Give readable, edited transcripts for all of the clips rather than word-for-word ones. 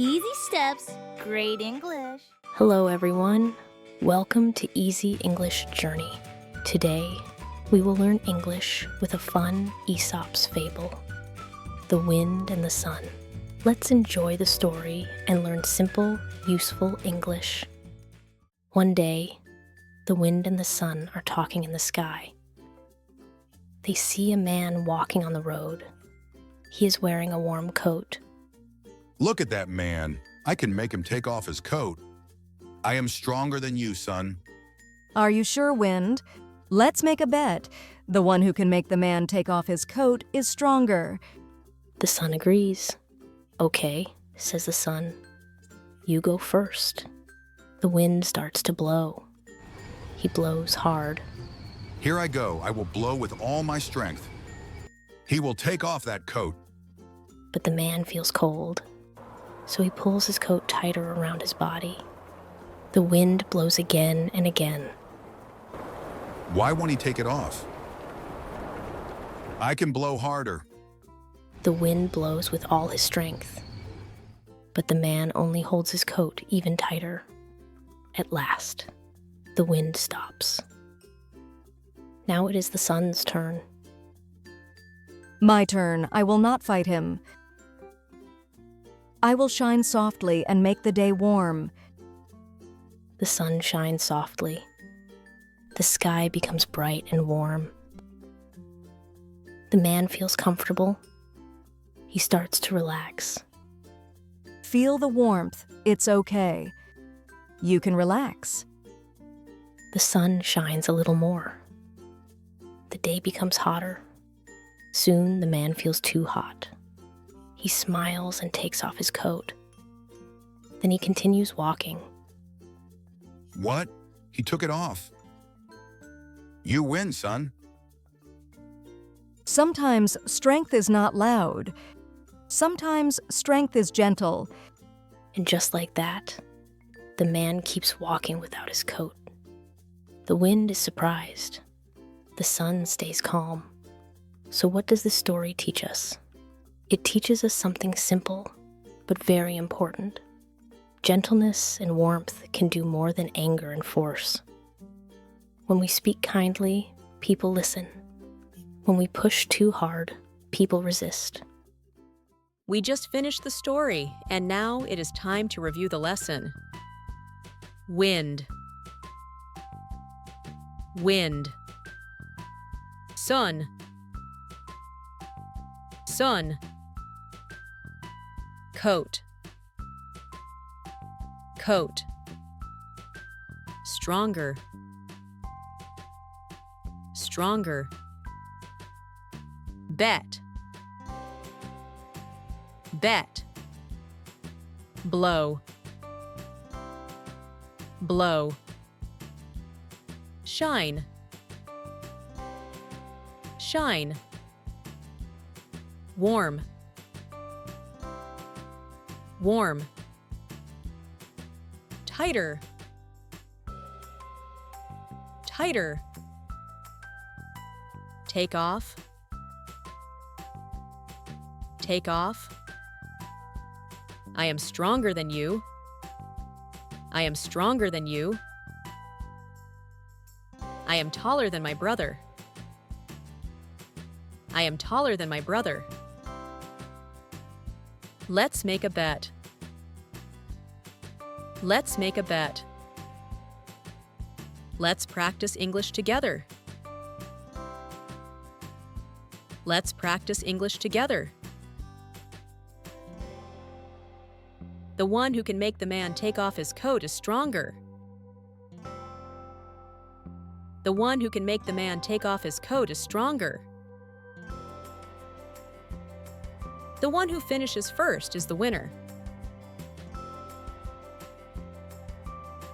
Easy steps, great English. Hello everyone, welcome to Easy English Journey. Today, we will learn English with a fun Aesop's fable, The Wind and the Sun. Let's enjoy the story and learn simple, useful English. One day, the wind and the sun are talking in the sky. They see a man walking on the road. He is wearing a warm coat. Look at that man. I can make him take off his coat. I am stronger than you, son. Are you sure, Wind? Let's make a bet. The one who can make the man take off his coat is stronger. The sun agrees. Okay, says the sun. You go first. The wind starts to blow. He blows hard. Here I go. I will blow with all my strength. He will take off that coat. But the man feels cold, so he pulls his coat tighter around his body. The wind blows again and again. Why won't he take it off? I can blow harder. The wind blows with all his strength, but the man only holds his coat even tighter. At last, the wind stops. Now it is the sun's turn. My turn. I will not fight him. I will shine softly and make the day warm. The sun shines softly. The sky becomes bright and warm. The man feels comfortable. He starts to relax. Feel the warmth. It's okay. You can relax. The sun shines a little more. The day becomes hotter. Soon the man feels too hot. He smiles and takes off his coat. Then he continues walking. What? He took it off. You win, son. Sometimes strength is not loud. Sometimes strength is gentle. And just like that, the man keeps walking without his coat. The wind is surprised. The sun stays calm. So what does this story teach us? It teaches us something simple, but very important. Gentleness and warmth can do more than anger and force. When we speak kindly, people listen. When we push too hard, people resist. We just finished the story, and now it is time to review the lesson. Wind. Wind. Sun. Sun. Coat. Coat. Stronger. Stronger. Bet. Bet. Blow. Blow. Shine. Shine. Warm. Warm. Tighter. Tighter. Take off. Take off. I am stronger than you. I am stronger than you. I am taller than my brother. I am taller than my brother. Let's make a bet. Let's make a bet. Let's practice English together. Let's practice English together. The one who can make the man take off his coat is stronger. The one who can make the man take off his coat is stronger. The one who finishes first is the winner.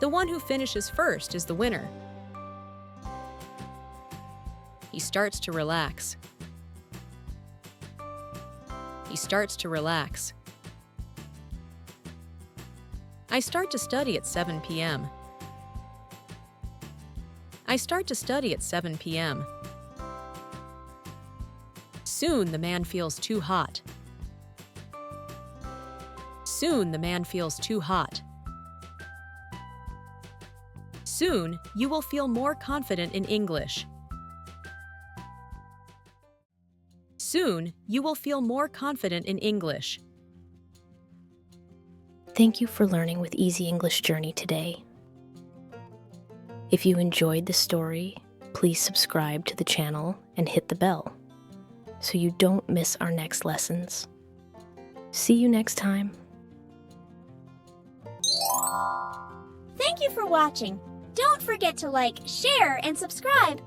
The one who finishes first is the winner. He starts to relax. He starts to relax. I start to study at 7 p.m. I start to study at 7 p.m. Soon the man feels too hot. Soon the man feels too hot. Soon you will feel more confident in English. Soon you will feel more confident in English. Thank you for learning with Easy English Journey today. If you enjoyed the story, please subscribe to the channel and hit the bell so you don't miss our next lessons. See you next time. Thank you for watching. Don't forget to like, share, and subscribe.